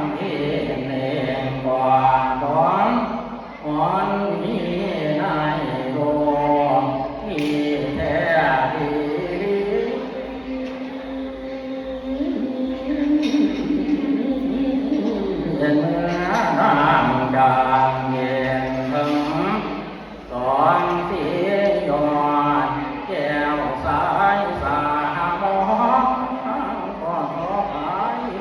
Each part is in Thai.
น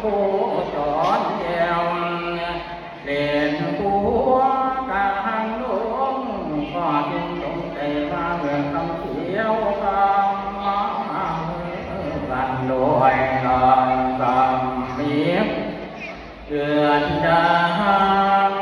ผู้สอนเดียวเล่นผู้กลางหลวงก็จึงตรงใจมาเรื่องคำเขียวคำกันโดยลอยสามเมียเกิดดาว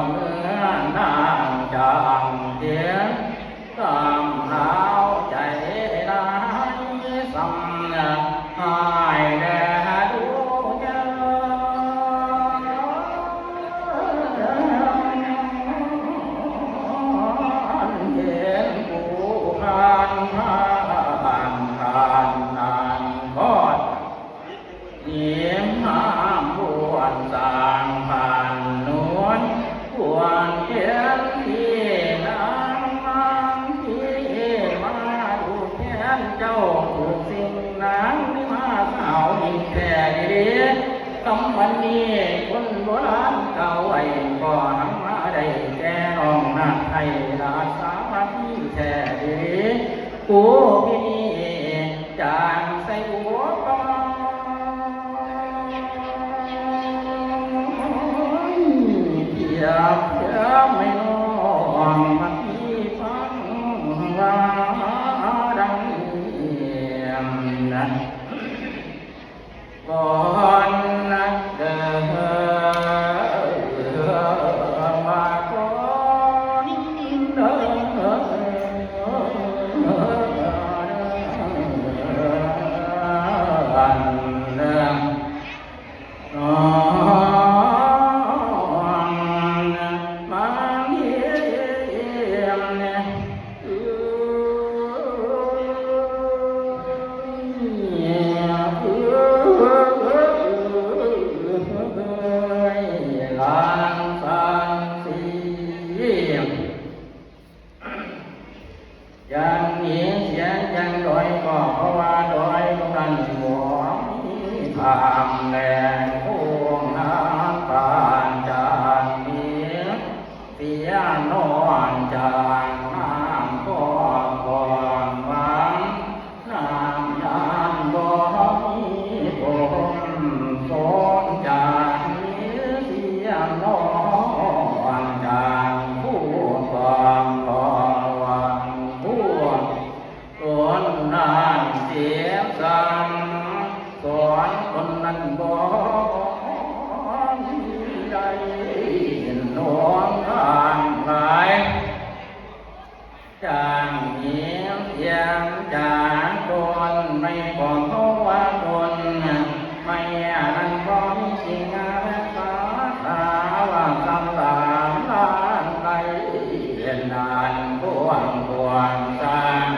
เมื่อนางจางเดียงตามหาวใจร้ายสัมหายแด่ดูเจ้าเห็นผู้ผ่านผ่านนานกอดยิ้มห้ามบวนสางผ่านนวลบวนเขียนที่นางที่มาดูแทนเจ้าถูกสิ่งนางที่มาสาวยิ่งแท้ดีคำวันนี้คนโบราณเก่าไว้ก็ทำมาได้แก่น้องนาไทยราสามาที่แท้ดีผู้พี่นี้จางใส่หัวกองเพียบไม่น้องมาที่ฟังว่าดังนั้นก่อนนักเดินมาก่อนเดิยังเห็นเสียงยังดอยก็เพราะว่าดอยตรงนั้นหัวมีทางแดงโค้งน้ำตาลจางมีเสียนอนจางน้ำก็ก่อนวางน้ำยานบ่มีผมสนจางมีเสียนอนจางผู้ความคนนั้นเสียสังสอนคนนั้นบอกใจหลวงทางหลายจางเหียงเสียงจางคนไม่บอกเขาว่าคนไม่นั้นก็มีสิ่งอะไรสาว่าคำลามลานไหลเห็นนานพวงสร้าง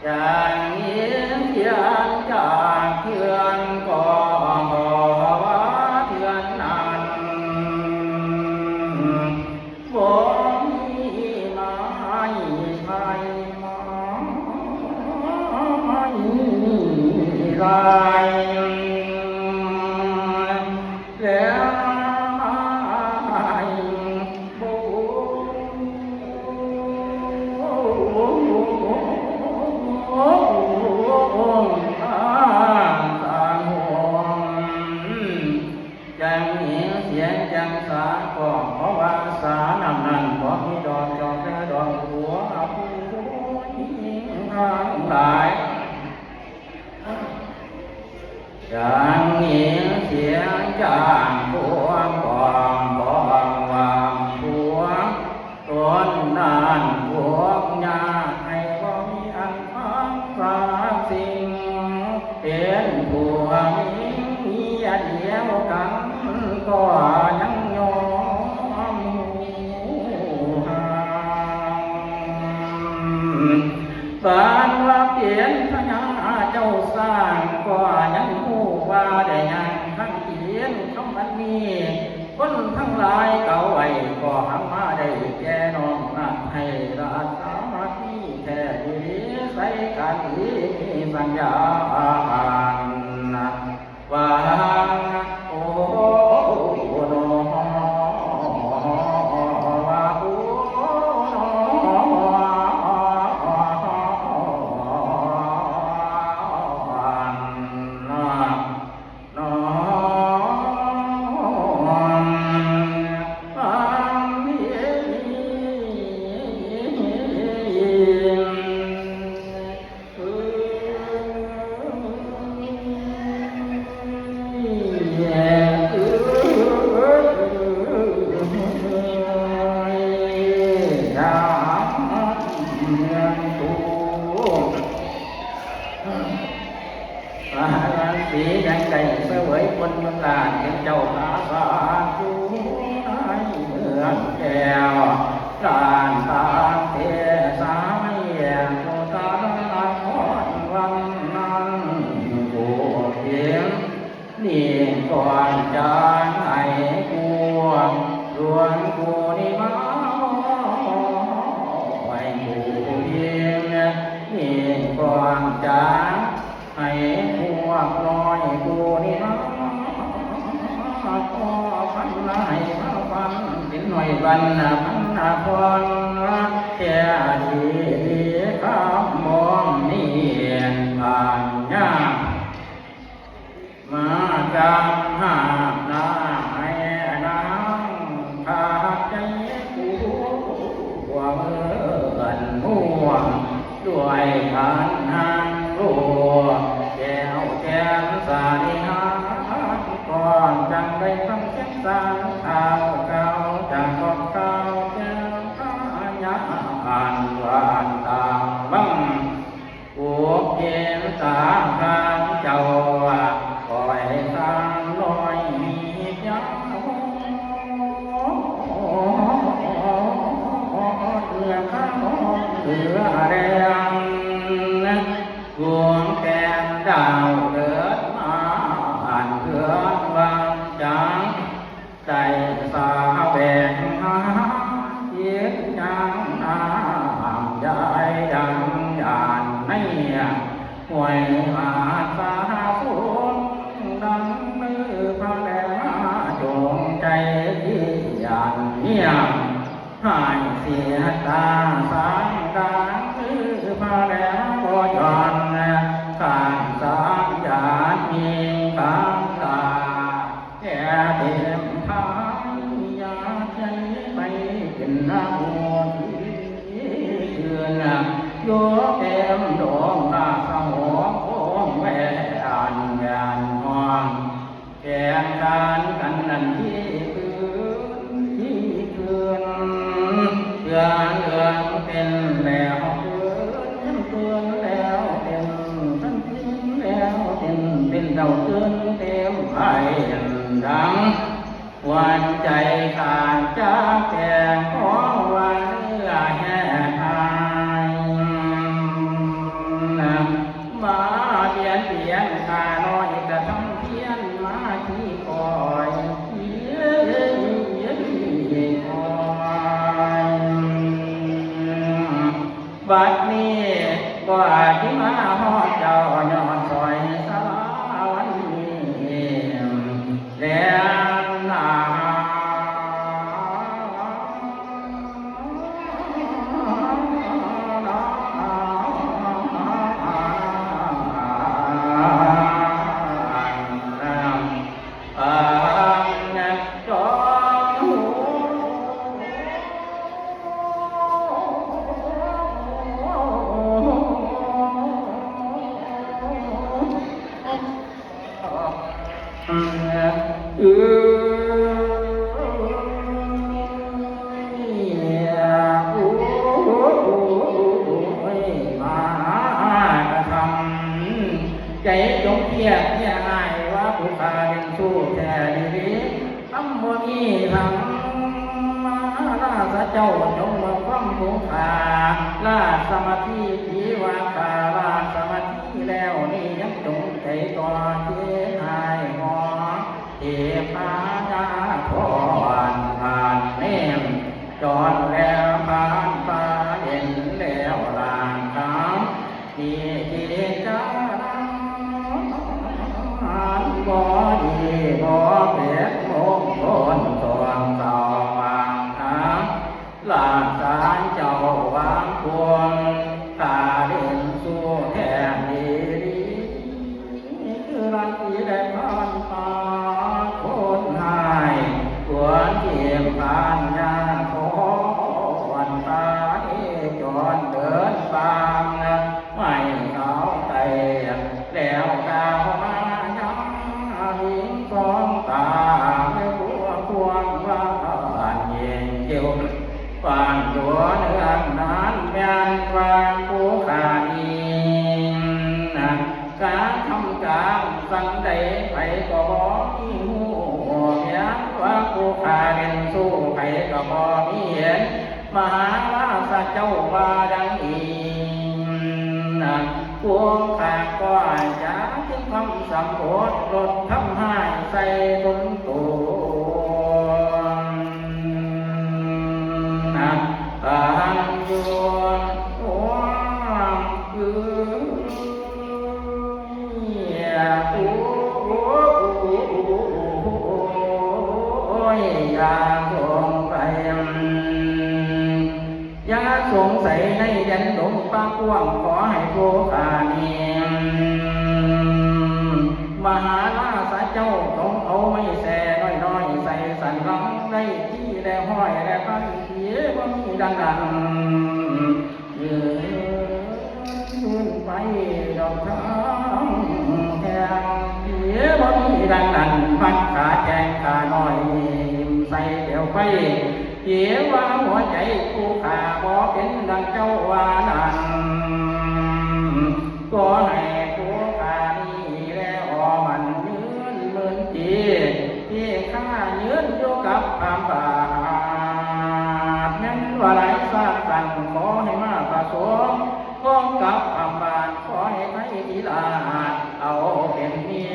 อย่างนี้เสียงจากเพื่อนก็ว่าเพื่อนนั้นบ่มีไม้ไผ่ไม้ลายแล้วยังเหียงเสียงจังสาก็เพราะว่าสานำนั้นบ่มีดอกจอกและดอกหัวผู้หญิงทั้งหลายยังเหียงเสียงจางพวงบ่วางพวงต้นนานพวกยาให้บ่มีอันพังฝากสิ่งเป็นผู้มีอันเดียวกันก็ยังยอมห่างบ้านว่าเปลี่ยนพญาเจ้าสร้างก็ยังหูว่าได้ยังทั้งเขียนคำมันมีคนทั้งหลายเก่าไว้ก็หามาได้แก่น้องนาให้ราชาที่แท้ดีใส่กันที่สัญญาว่าโอ้โนว่าโอ้น มาสียังไงเสวยคนเมืองลานเป็นเจ้าขาสาธุในเมืองแก้วลานตาเทสายแยงโตตาลาคอนวันนั้นกูเพียงนี่ก่อนจานไอ้กูดวงกูนี่มาไว้กูเพียงนี่ก่อนจานให้พวกลอยกูนี่มาขอพันละให้มาฟังเป็นหน่อยวันพันละคนแค่ดีข้ามมองนี่ผ่านยากมาจำหาหน้าให้นางขาดใจกูว่าเมื่อนห่วงด้วยผ่านทางรู้แก้วแก้มสาลีหาก่อนจังได้ฟังเสียงสางข่าวเก่าจากกองข่าวแก้วข้ายาอ่านหวานตามบังกูเกณฑ์ตาข้างเจ้าคอยทางลอยมียาวเรือข้างเรือแดงดวงแก้มดาวเดือดมาผ่านเรือวางจางใจสาแบงหาเย็นยังน้ำใจดังยานในห่วยมาสาสุนดังมือพระแดงจงใจที่ยานเงียบหายเสียตาสางดังมือพระแดงก็ย้อนข้างสางยานมีข้างตาแก่เต็มทางอยากใจไปเป็นนักบวชเดือนโยเต็มดวงตาสมองโอ้แม่อ่านงานมองแก่การกันนั่นที่คืนเดือนเป็นแล้วเตือนแล้วเป็นท่านคืนแล้วเป็นเดาเตือนเต็มไผ่ดังวันใจขาดจากแก่ของวันแห่ทางมาเปลี่ยนขาน้อยกระทำเพียนมาที่คอยบัดนี้ก็อาจที่มาหอดเจ้ายอดซอยสาวันนี้แล้วนาใจจงเพียรเนี่ยง่ายว่าผู้ขาเป็นสู้แท้ดีทำบ่มีทำมาลาสะเจ้าจงมาฟังผู้ขาลาสมาธิผีวาคาลาสมาธิแล้วนี่ยังจงใจต่อเจ้หายหอเทพาญาพรผ่านเนมจอดแล้วผ่านฟ้าเห็นแล้วลางขามมีกิจาบ่ดีบ่เปียกมงคลสว่างสว่างน้ำลาสารเจ้าวางพวงตาเด่นสู้แทนดีคือรักเย ทำกลางสันใดไผก็บ่มีหูเมียว่าผู้ขาเป็นสู้ไผก็บ่มีเห็นมหาราชเจ้าว่าดังอีพวกข้าก็จะจึงคำสัมโพธลดทำให้ใส่ตนตัวอันโยนโอ้ยาสงสัยยาสงสัยในยันดงปากว่างขอให้โภคานีมหาราชเจ้าต้องเอาไม่แส่น้อยๆใส่สันหลังได้ที่และห้อยและพันเสียว่ามีดังนั้นยืนไปดอกทางแทงเสียว่ามีดังนั้นพันขาแจงขาน้อยใส่เดี่ยวไปเสียว่าหัวใจผู้ขาบ่เป็นดังเจ้าว่านั้นก็ให้ผู้ขานี้แล้วมันยืนเหมือนจีที่ข้ายืนอยู่กับความบาปนั้นว่าไรสร้างกันขอให้มาประสงค์พ้องกับความบาปขอให้ไทยทีลาเอาเป็นเมีย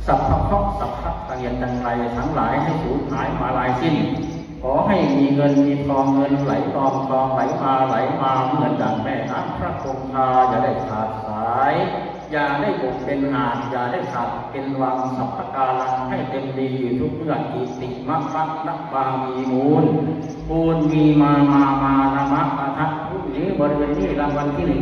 สัพพะเคราะห์สัพพะเกียรติจังไรทั้งหลายให้สูญหายมาลายสิ้นขอให้มีเงินมีทองเงินไหลทองทองไหลมาเหมือนดังแม่น้ำพระคงคาอย่าได้ขาดสายอย่าได้บกเป็นหาดอย่าได้ขาดเป็นวังสัพพกาลังให้เต็มดีอยู่ทุกเมื่อกิติมัคคะนักบามีมูลปูนมีมานะมะปะทะทุ บริเวณนี้รางวัลที่หนึ่ง